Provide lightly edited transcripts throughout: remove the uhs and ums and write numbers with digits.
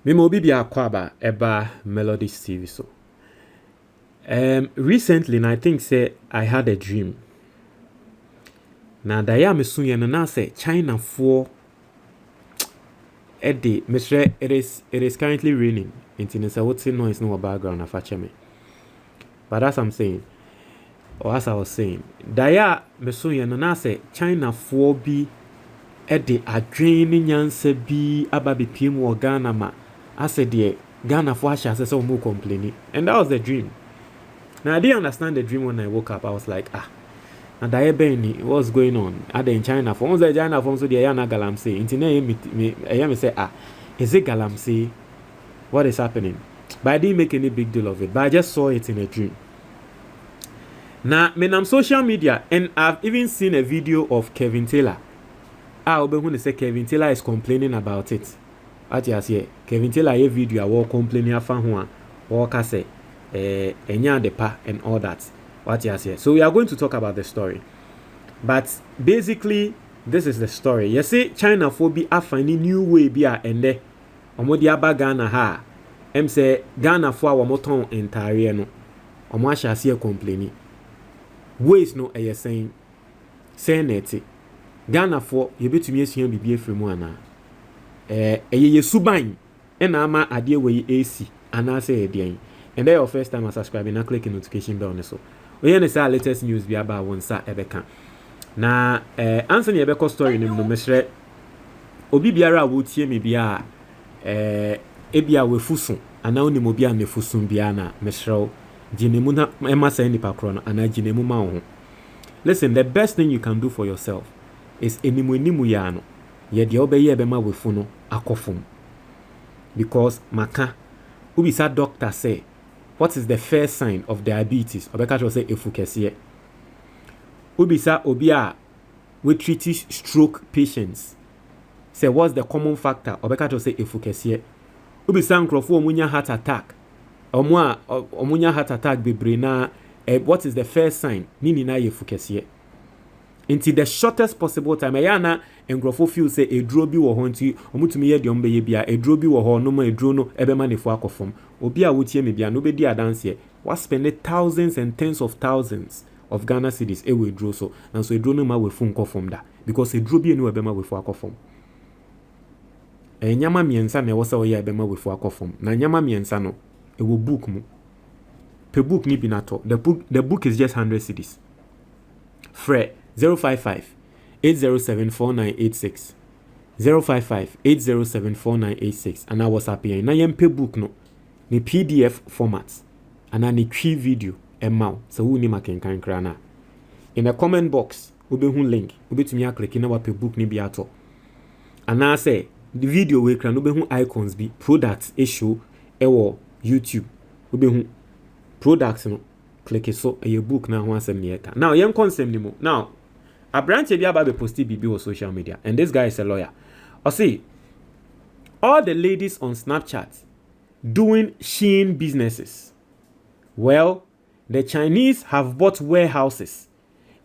Me mo bi akwaba eba Melodies TV so. Recently, and I think say I had a dream. Now da ya me sunye na say China for Eddie, Mr. It is currently raining. It's a what's noise no background afache me. But as I'm saying, or as I was saying, da ya me sunye na say China for bi Eddie adwene nyanse bi ababi pim wo Ghana ma. I said, yeah, Ghana for Asha says so more complaining. And that was the dream. Now I didn't understand the dream when I woke up. I was like, and I Benny, what's going on? Are they in China? For once the China from so the Yana Galamsey. Me say, is it Galamsey? What is happening? But I didn't make any big deal of it. But I just saw it in a dream. Now, I'm social media and I've even seen a video of Kevin Taylor. I'll be when they say Kevin Taylor is complaining about it. At yes, yeah. Kevin Taylor a video I was complaining after one or say enya depa and all that. What yes, yeah. So we are going to talk about the story. But basically, this is the story. You see, China phobia are finding new way bia and there. Omodi aba Ghana ha. Say Ghana for our moton entire no. Omo shall see complaining. Ways no a saying it. Ghana for you bet to me see bibi free mu ana. Ye suban and ama adie we AC and I say again. And then your first time subscribing and click the notification bell so. We hear the latest news be about one sa ebeka. Na Anthony ebeko story no mesre obi biara wo tie me bia ebia we fusun ana oni mo bia me fusun bia na mesre ginemu na ema say nipa kro no ana ginemu ma ho. Listen, the best thing you can do for yourself is enimu ya no. Ye de obeye be ma wefu no akofum. Because maka ubisa doctor say what is the first sign of diabetes? Obeka say efu kese. Ubisa obia we treat stroke patients. Say what's the common factor? Obeka say efu kese. Ubisa nkrofo omunya heart attack. Omunya heart attack bebre na what is the first sign? Nini na efu kese. Into the shortest possible time ayana engrofo feel say a draw bi wo ho nti omutumi ye de ombeye bia a draw bi wo ho no ma a draw no ebema nefo akofom obi a wotie me bia no be di adanse was spend thousands and tens of thousands of Ghana cedis e we draw so and so a draw no ma we fun kofom da because a draw bi enu ebema we fo akofom nyama miensa na wo say we ebema we fo akofom na nyama miensa no e wo book mu pe book ni bi na to the book is just 100 cedis Fre 055-807-4986 055-807-4986 and I was happy na yempe book no ni PDF format and ni tree video emma so who ni makenkan kra na in the comment box obehu link obetumi click na wa pe book ni bi ato and I say the video we kra no obehu icons bi products issue ewo YouTube obehu products no click so a book na ho asem ne eka now yen concept ni mo now a branch bi aba be post bibi on social media and this guy is a lawyer. I see all the ladies on Snapchat doing Shein businesses. Well, the Chinese have bought warehouses,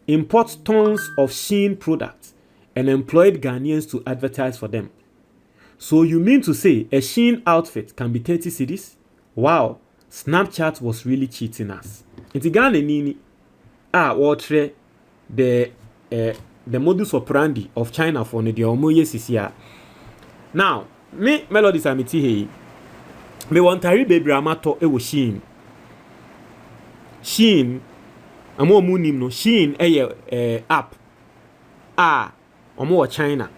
import tons of Shein products and employed Ghanaians to advertise for them. So you mean to say a Shein outfit can be 30 cedis? Wow, Snapchat was really cheating us. It's Ghana nini what the modus operandi of China for the omoye sisia. Now, me Melodies amiti hey. Me want tari baby amato e wo Shein. Shein amo munim no Shein app. Omo China.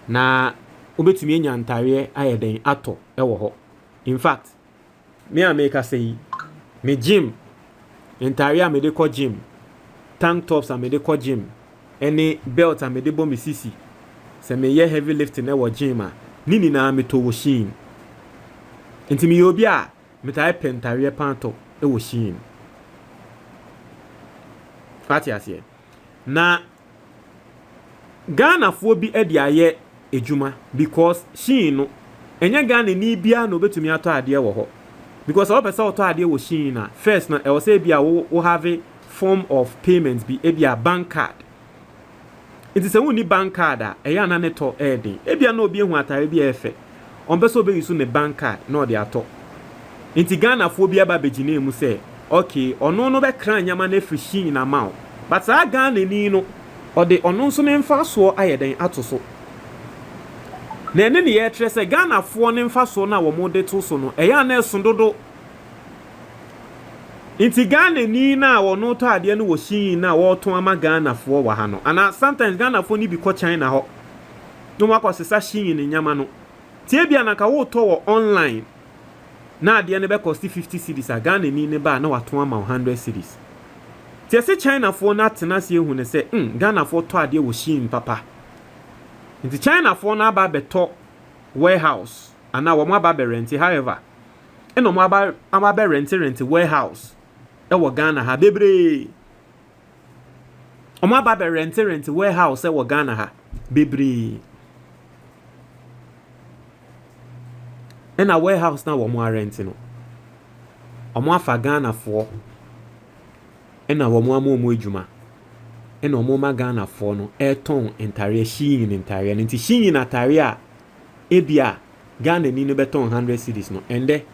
Na obetumi enya ntare ayeden ato e wo ho. In fact, me America say me gym ntare a me de ko gym. Tank tops a me de ko gym. Any belt a me de bomb sisi. Se me ye heavy lifting e wo gym a. Nini na me to wo Shein. Nti me obi a me tai pentare panto e wo Shein. Fati ase. Na Ghana fo bi e de aye ejuma because Shein no enye Ghana ni bia no betumi ato ade wo ho. Because all person ato ade wo Shein na first na e wo say bia wo have form of payments be e bia bank card. It is a woni bank card a eya na neto edi e bia na obi ehu atare bia efe on beso be use ne bank card no de ato nti Ghana fo bia ba begine mu say okay ono no be kran nyama na free shin na ma but sa Ghana ni no ode ono nso ne mfa so ayeden ato so na ene ne ye tre say Ghana fo ne mfa so na wo mo de to so no eya na eson dodo nti Ghana ni na wo no to ade no wo shin na wo to ama Ghana fo wa ha no ana sometimes Ghana fo ni bi ko China ho no makosesa shin ni nyama no tie bia na ka wo to wo online na ade ne be cost 50 cedis a Ghana ni ne ba na wato ama 100 cedis tie se China fo na tena se ehu ne se Ghana fo to ade wo shin papa nti China fo na ba beto warehouse ana wo ma ba be rent however eno mo aba be rent warehouse e wo Ghana ha bebre o ma ba be rent warehouse e wo Ghana ha bebre ena warehouse na wo mo rent no o mo afa Ghana fo ena wo mo amomo adwuma ena o mo ma Ghana fo no e ton entare shin entare nti shin na tare a ebia Ghana ni no beton 100 cedis no ende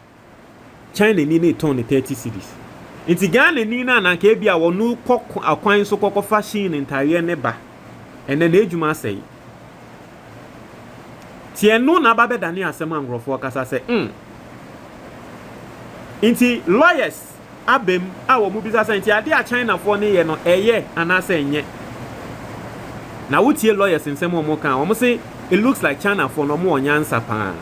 China ni ne ton 30 cedis nti Ghana ni na ka ebia wo no kokko akwan so kokko fashion entare ne ba ene na adwuma sei tie no na ba be dane asem angrofo kasa se nti lawyers abem a wo mu bisa se nti ade a China fo ne ye no eye anase enye na wutie lawyers nsem mo kan wo say it looks like China fo no mo onyansa pa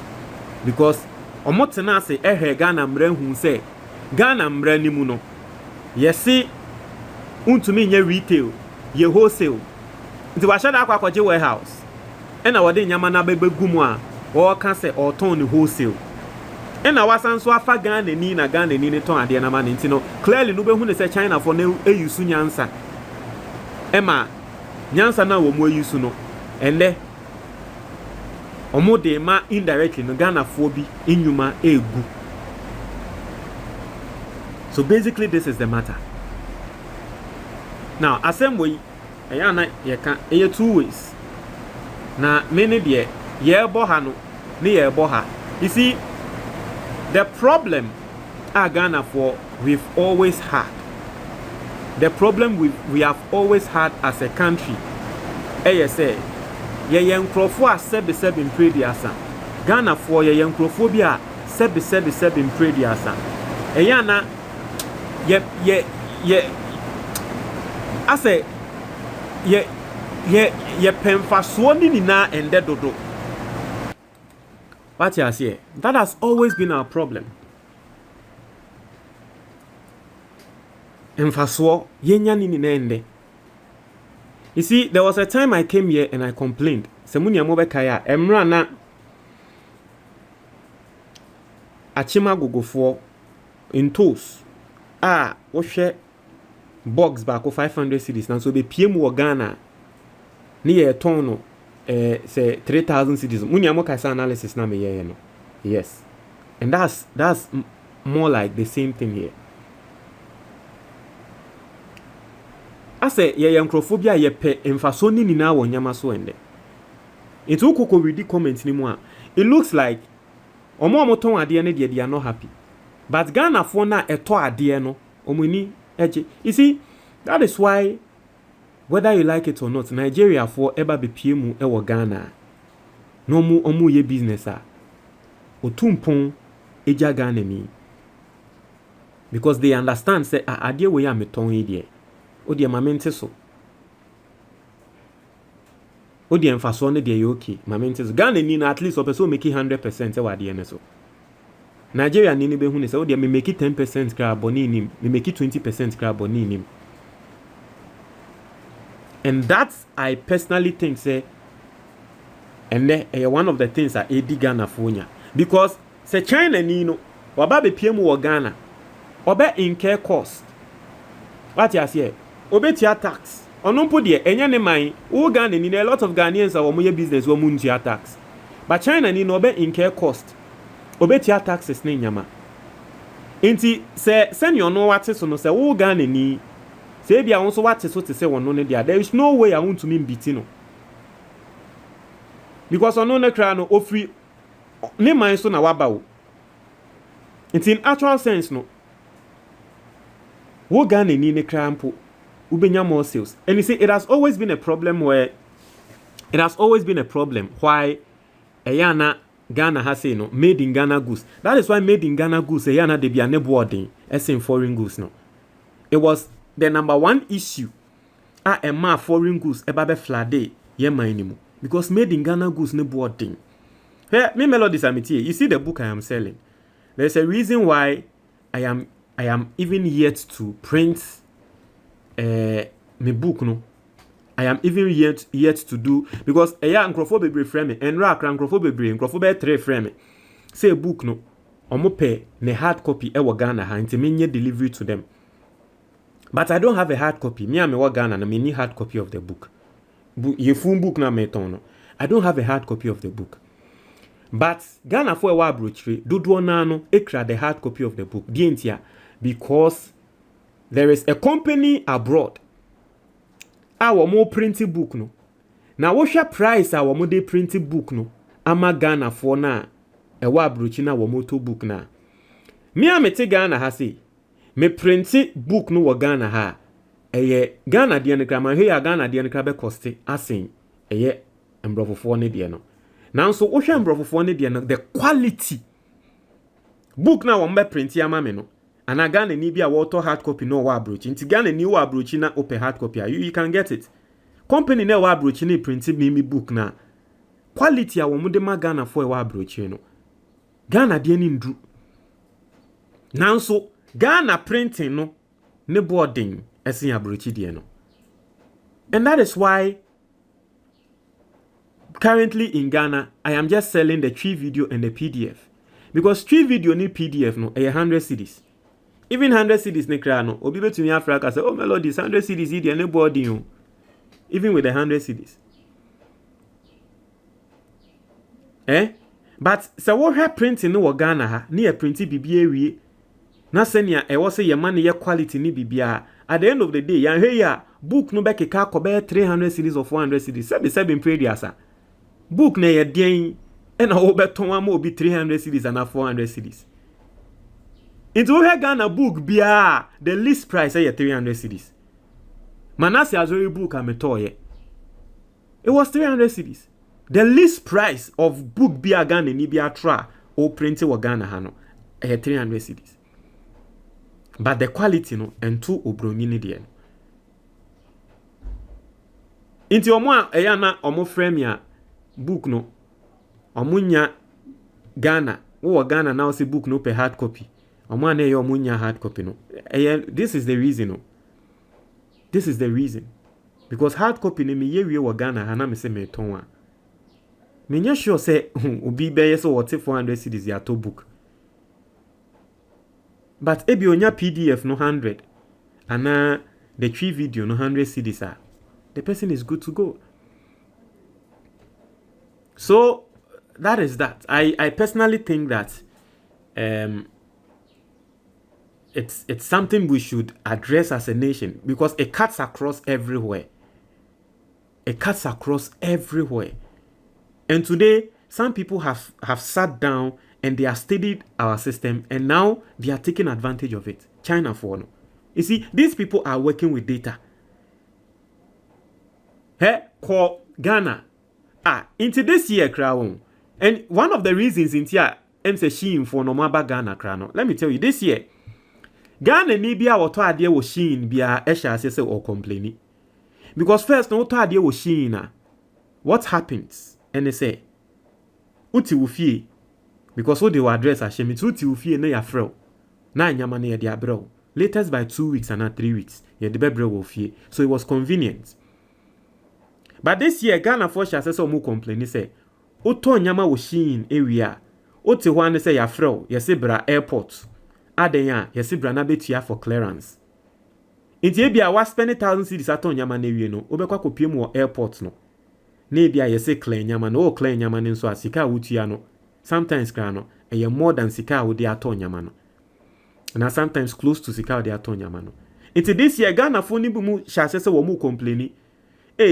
because omo tena se ehwe Ghana mra hu se Ghana mra ni mu no yesi untumi nye retail ye wholesale nti wa shada akwa kwaje warehouse ena wode nyama na bebegu mu a wo ka se oton ni wholesale ena wasanso afa Ghana ni na Ghana ni ne ton ade na ma ne nti no clearly no behu ne se China for na eyusu nyansa ema nyansa na wo mu eyusu no ende omo de ma indirectly no Ghana for bi enyuma egu. So basically this is the matter. Now asem way eyana ye ka eye two ways na many de ye bo ha no ne ye bo ha. You see the problem Ghana for we've always had, the problem we have always had as a country say ye nkrofo a sebe in prediasa Ghana for ye nkrofo bi a sebe in prediasa eyana ye I say ye pemfaso ni na ende dodo. What you say? That has always been our problem. Emfaso yenya ni na ende. You see, there was a time I came here and I complained. Semuni amobe kaya emra na achima gogofo in toes. Wo hwe box back 500 cedis na so be PM wo Ghana ni ye ton no say 3000 cedis. Muni amoka sa analysis na me ye no. Yes. And that's more like the same thing here. I say ye nkrofobia ye pe emfaso ni na wo nyama so ende. Into ukoko read comment ni mu a it looks like omo ton ade ne they are not happy. But Ghana for na eto ade no omuni eje. You see, that is why whether you like it or not, Nigeria for eba be PM e wo Ghana. No mu omu ye business a. Otumpon eja Ghana ni. Because they understand say ade we am ton e de. Odi amamente so. Odi emfaso ne de okay. Mamente so. Ghana ni na at least opeso make 100% e wa de ne so. Nigeria ni be hu ne say odi me make 10% kra boni nim, me make 20% kra boni nim. And that's I personally think say and one of the things that edi Ghana fonya because say China ni no waba be PM wo Ghana obe incur cost. What you say? Obetia tax. Onumpo de enya ne man wo Ghana ni a lot of Ghanaians are wo business wo muntia tax. But China ni no be incur cost. Obetia taxes ne nyama. Enti se senior no wate so no se wo Ghana ni se bia won so wate so te se wono ne dia there is no way I want to mean beat no. Because ono ne kra no ofri ne man so na waba wo. In actual sense no, wo Ghana ni ne krampo ubenya more sales. And you see, it has always been a problem why Ayana Ghana has say no made in Ghana goods. That is why made in Ghana goods Ayana de be a boarding as in foreign goods no. It was the number one issue. A foreign goods ebabe flade ye manimu because made in Ghana goods ne boarding. Hey, me Melodies amity. You see the book I am selling. There's a reason why I am even yet to print my book no. I am even yet to do because nkrofo bebre frame me enra akra nkrofo bebre nkrofo be 3 frame me say book no omo pay ne hard copy e wo Ghana ha nti menye delivery to them, but I don't have a hard copy. Me am wo Ghana na me need hard copy of the book. Ye full book na me ton no. I don't have a hard copy of the book, but Ghana for a wa brochre dodo na no ekra the hard copy of the book dientia because there is a company abroad our more printing book no. Now what's your price our more de printing book no? Ama Ghana for na a wabruchi na wa moto book na. Me a mete Ghana ha say me printing book no wa Ghana ha. Eye Ghana de ne krama he ya Ghana de ne krabe coste asin eye embrofofo ne de no. Now so what's your embrofofo ne de no the quality book na wa mbe print ya ma me no. And a Ghana ni bia water hard copy no wa broach. Inti Ghana ni wa broach na open hard copy. You can get it. Company na wa broach ni printed me book na. Quality a womude ma Ghana for wa broach no. Ghana de ni ndru. Now so Ghana printing no ne boarding esin ya broach de no. And that is why currently in Ghana I am just selling the tree video and the PDF. Because tree video ni PDF no 100 cedis. Even 100 cedis ne kra no obi betumi Africa say oh Melodies 100 cedis e dey ne boarding o. Even with the 100 cedis. But so what her printing no Ghana ha na printi bibia wie na senia e wo say ye man ye quality ni bibia at the end of the day yan hey ya book no be keka ko be 300 cedis or 400 cedis seven prediasa book na ye den e na wo beton am obi 300 cedis and 400 cedis. Into her Ghana book bia the list price is 300 cedis. Manasi Azori book ametoye. It was 300 cedis. The list price of book bia Ghana ni bia tra or printed wa Ghana hano 300 cedis. But the quality no and two obroni ni die. Inti omo eyana omo frame ya book no omunya Ghana wo Ghana now say book no per hard copy. Omane yo munya hard copy no. This is the reason no. This is the reason. Because hard copy ne me ye wa Ghana hana me se me ton a. Me nya sure say obi be so what 400 cedis ya to book. But ebi onya PDF no 100 and the tree video no 100 cedis a. The person is good to go. So that is that. I personally think that it's something we should address as a nation because it cuts across everywhere. It cuts across everywhere. And today, some people have sat down and they have studied our system and now they are taking advantage of it. China for no. You see, these people are working with data. Call Ghana. Into this year, crown. And one of the reasons in here, I'm saying for no maba Ghana crown. Let me tell you, this year, Ghana ni bia woto ade wo shin bia esha asese or complaining. Because first no woto ade wo shin na what happens and they say uti wo fie because what they will address ashe me uti wo fie na ya frɛ na anyama na ye de abrɛ latest by 2 weeks and not 3 weeks ye de bebrɛ wo fie, so it was convenient. But this year Ghana for sha asese o mo complaining say uto anyama wo shin ewia uti ho an say ya frɛ ye se bra airport Adenya, yesi brana betia for clearance. Inti ebia wa spend 1,000 cedis aton nyama na wie no, obekwa kopiem wo airport no. Na ebia yesi clear nyama no, o clear nyama no so asika wutua no. Sometimes kra no, eye more than sika wo de aton nyama no. Na sometimes close to sika wo de aton nyama no. Inti this year Ghana fo ni bu mu sha se wo mu complaini.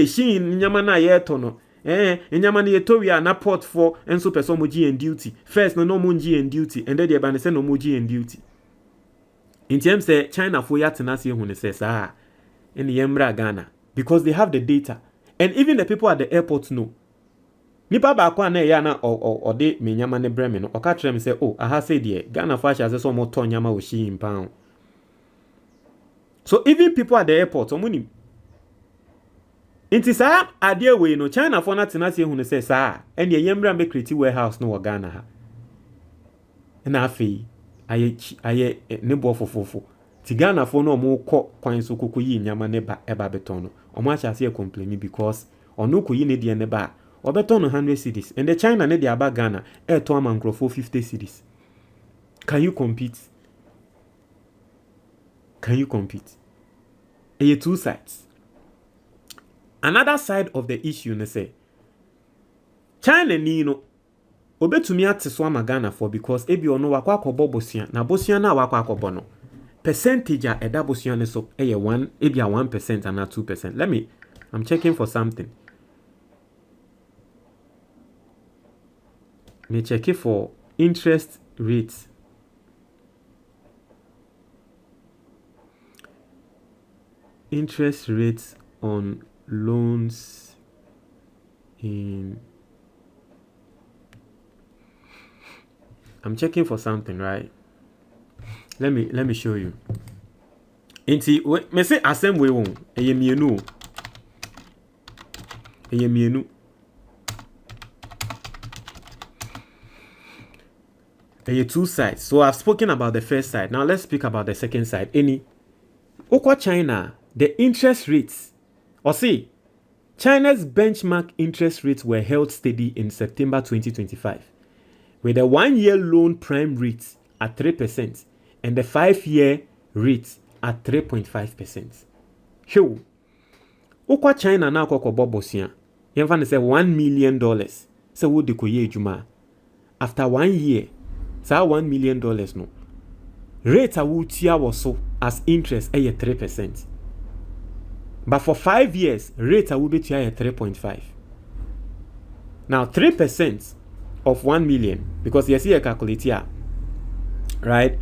Shin nyama na ye to no. Enyama ne yetowia na port for enso person mo GN duty. First no mo GN duty and then the ban say no mo GN duty. In terms say China for ya tenase hu ne say sa in the Yemra Ghana because they have the data and even the people at the airport know. Nipa ba kwa na ya na o de me nyama ne breme no o ka kire me say oh aha say de Ghana for sha say so mo ton nyama wo shi impan. So even people at the airport omuni inti sa ade we no China for na tenase hu ne say sa and the Yemra me create warehouse no Ghana ha. Na afi aye ne bo fofofo ti Ghana for no mo kọ kwan so kokoyi nyama ne ba eba beton no omo acha se complain me because ono koyi ne de ne ba obeton no 100 cedis and the China ne de aba Ghana e to amancrofo 50 cedis. Can you compete? E two sides. Another side of the issue ne say China ni no obetumi ateso ama Ghana for because ebi ono wakwa akobo bosia na bosia na wakwa akobo no percentage a eda bosia ne so eye 1 ebi a 1% and 2%. I'm checking for something. Me check it for interest rates. Interest rates on loans in I'm checking for something, right? Let me show you. Inti me say asem we won eye mienu. Eye two sides. So I've spoken about the first side. Now let's speak about the second side. Okwa China, the interest rates. Or see, China's benchmark interest rates were held steady in September 2025. With the 1-year loan prime rate at 3% and the 5-year rate at 3.5%. Show. Okwa China na kwa bobosia. Yemfa say $1 million. So wo de koye ejuma. After 1 year, sa $1 million no. Rate a wo tia was so as interest 3%. But for 5 years, rate a wo be tia 3.5. Now 3% of 1 million, because you see a calculate here, right?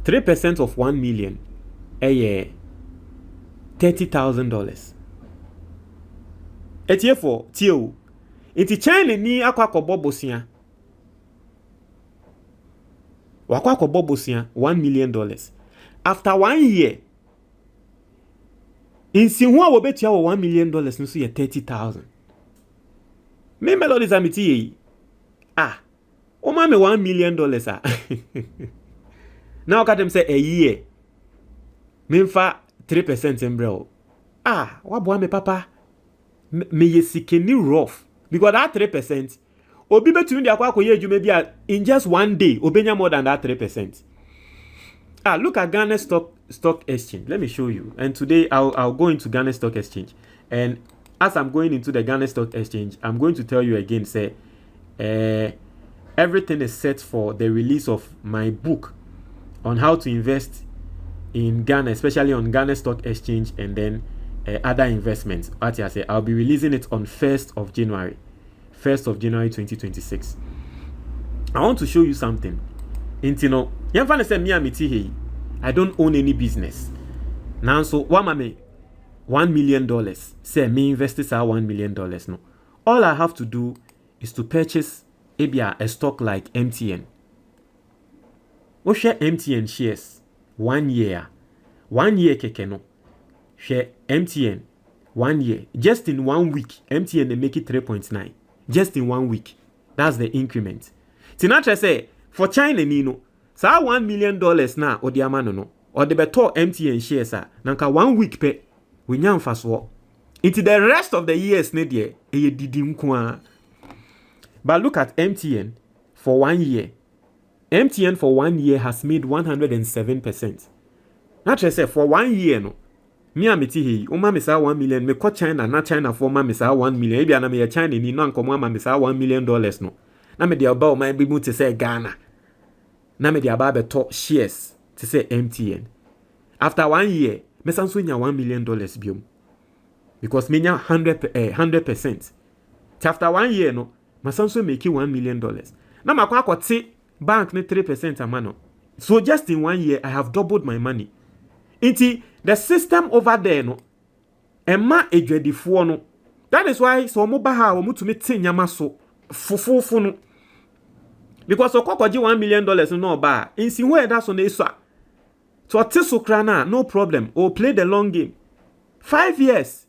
3% of 1 million, $30,000. Etiye for tio. Iti China ni akwa kobobosia. Wakwa kobobosia $1 million. After 1 year, in sinwa wo betia $1 million nso ye 30,000. Me Melodies amiti o ma me $1 million now got them say a year memfa 3% embrel waboa me papa me yesikeni rough because that 3% obi betumi de akwa akoye adwuma bia in just 1 day obenya more than that 3%. Look at Ghana stock exchange. Let me show you. And today I'll go into Ghana stock exchange, and as I'm going into the Ghana stock exchange, I'm going to tell you again, say everything is set for the release of my book on how to invest in Ghana, especially on Ghana stock exchange and then other investments. What I say, I'll be releasing it on 1st of January 2026. I want to show you something. Intino, yamfa say me amiti he. I don't own any business. Now so $1 million. Say me investors are $1 million. No. All I have to do is to purchase a stock like MTN. What share MTN shares 1 year? 1 year keke no. Share MTN 1 year. Just in 1 week, MTN they make it 3.9. Just in 1 week. That's the increment. Tinatra say for China nino, sa $1 million na odi amano no. Or the beto MTN shares nanka 1 week pe we nyam faso. Into the rest of the years ne die eye didim kwa. But look at MTN for 1 year. MTN for 1 year has made 107%. Naturally say for 1 year no. Me amiti he, uma me sa $1 million, me ko China na China for ma me sa $1 million. Ebi ana me China ni no ankomo ma me sa $1 million no. Na me de oba o ma bi mu te say Ghana. Na me de aba beto shares to say MTN. After 1 year, me sanso nya $1 million biom. Because me nya 100%. After 1 year no, my son so make you $1 million. Now my kwako say bank ne 3% a man. So just in 1 year, I have doubled my money. Inti the system over there no, emma ejwedifuo no. That is why so mo ba ha wo mutumi tin nyama so fufufu no. Because so kwakoji $1 million no ba. Insi where that so na iso. So tiso krana no problem. Or play the long game. 5 years.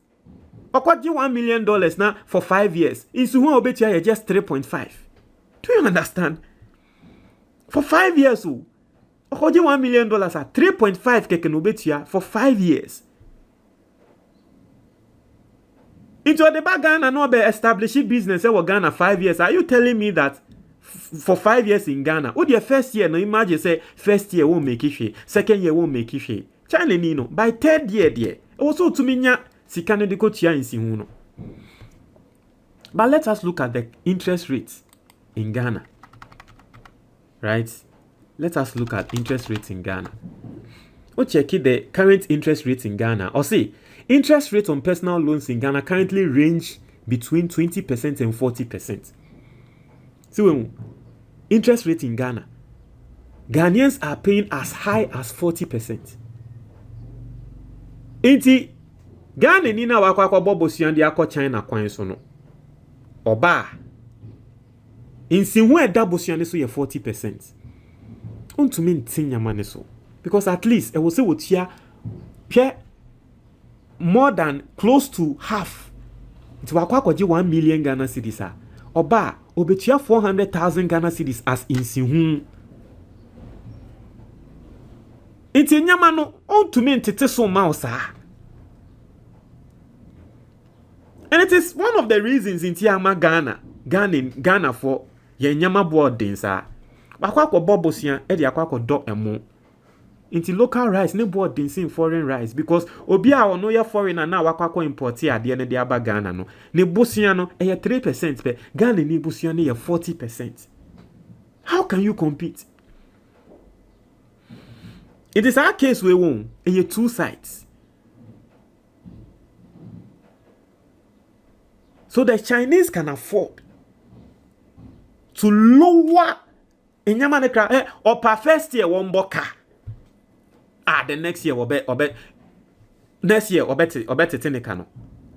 Okwaji $1 million na for 5 years. Insi who obetia just 3.5. Do you understand? For 5 years oh. Okwaji $1 million at 3.5 keke no betia for 5 years. Into the back Ghana no be establishing business for Ghana 5 years. Are you telling me that for 5 years in Ghana, what your first year no imagine say first year won't make it, second year won't make it. China nino by third year there. Also to minya sikane de ko tia insihuno. But let us look at the interest rates in Ghana. Right? Let us look at interest rates in Ghana. O check the current interest rates in Ghana. Or see, interest rates on personal loans in Ghana currently range between 20% and 40%. So, interest rate in Ghana, Ghanaians are paying as high as 40%. Inti Ghana nina wakwa bobo siandi yako China kwan so no. Oba. Insi we double siandi so ye 40%. Untumi ntinya mane so. Because at least I will say what here more than close to half. It's wakwa 1 million Ghana cedis. Oba obetia 400,000 Ghana cedis as insihu. Inti nyama no untumi ntete so mausa. And it is one of the reasons in Tiama Ghana for ye nyama boarding sa. Wakwa bobosia e de akwa do emo. Inti local rice ne boarding sin foreign rice because obi a ono ya foreigner na wakwa import ade ne de aba Ghana no. Ne bosia no e 3% pe Ghana ni bosia ne 40%. How can you compete? It is our case we won e two sides. So the Chinese can afford to lower enyama ne kra or per first year one boka. The next year next year tetenika no.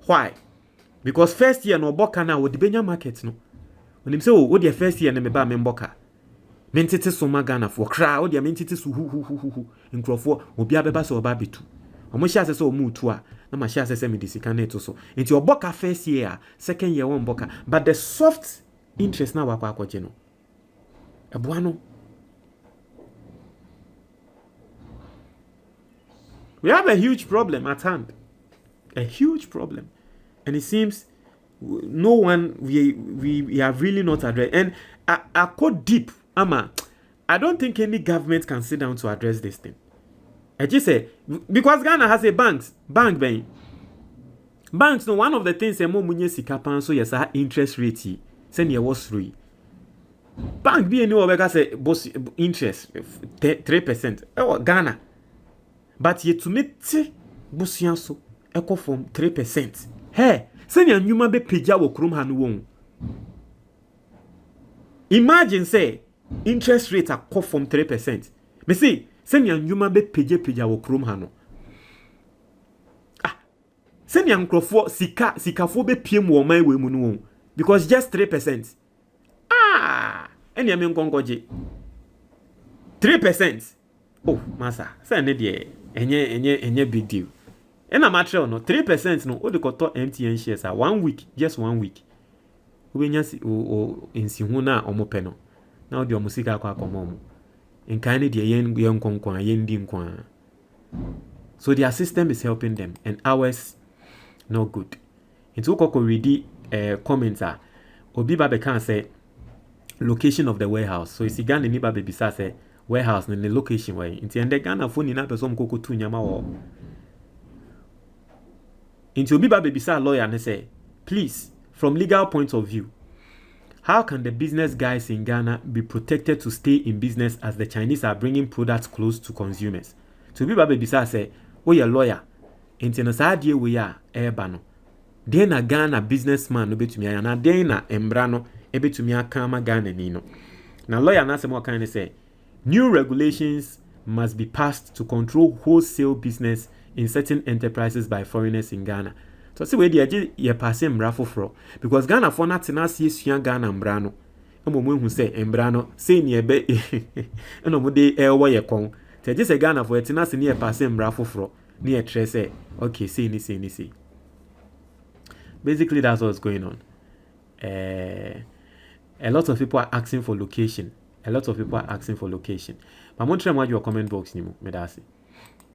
Why? Because first year no boka na wo the benya market no. When him say oh the first year na me ba me boka. Mentete so magana for kra wo the mentete so hu nkrofo obi abeba so oba betu. Omo sha se so omu tu a na ma sha se me disika na eto so. Enti oboka first year, second year one boka, but the soft interest na wakwa akwaje no. Ebuano. We have a huge problem at hand. A huge problem. And it seems no one we have really not addressed. And I go deep, Ama. I don't think any government can sit down to address this thing. I just say because Ghana has a bank bank. Banks no one of the things mo munye sika pan so yes interest rate say near was 3. Bank be any over say boss interest 3%. Ghana. But yet to meet busian so echo from 3%. Hey, say near nyuma be peja wo krom hanu won. Imagine say interest rate are cut from 3%. Me say near nyuma be peja wo krom hanu. Send young crofo sikafo be piem wo man we mu no because just 3%. Any amen kongoje. 3%. Oh, massa. Say ne de enye big deal. And I'm actually no 3% no o de koto MTN shares 1 week, just 1 week. We nya o ensihu na omope no. Na o de omusika akwa akomo. Enkan ne de yen konkon yen di nkwan. So their system is helping them and ours no good. Into koko ready comments are obi ba be can say location of the warehouse. So isi Ghana ni ba be bisa say warehouse ni location way. Into ende Ghana phone ni na person koko tu nyama wo. Into obi ba be bisa lawyer ne say please from legal point of view how can the business guys in Ghana be protected to stay in business as the Chinese are bringing products close to consumers? To obi ba be bisa say oh your lawyer into no sadie we are eba no den na Ghana businessman no betumi aya na den na embra no ebetumi aka ma Ghana ni no. Na lawyer na say kind say new regulations must be passed to control wholesale business in certain enterprises by foreigners in Ghana. So see we dey ye pass mbra foforo because Ghana for na tena se sua Ghana mbra no. Emo hu say mbra no say ne ebe eno mo dey ewo ye kon. Te je say Ghana for tena se ne ye pass mbra foforo ne ye tre say okay say ni. Basically that's what's going on. A lot of people are asking for location. But I'm going to try your comment box ni mo. Me da say.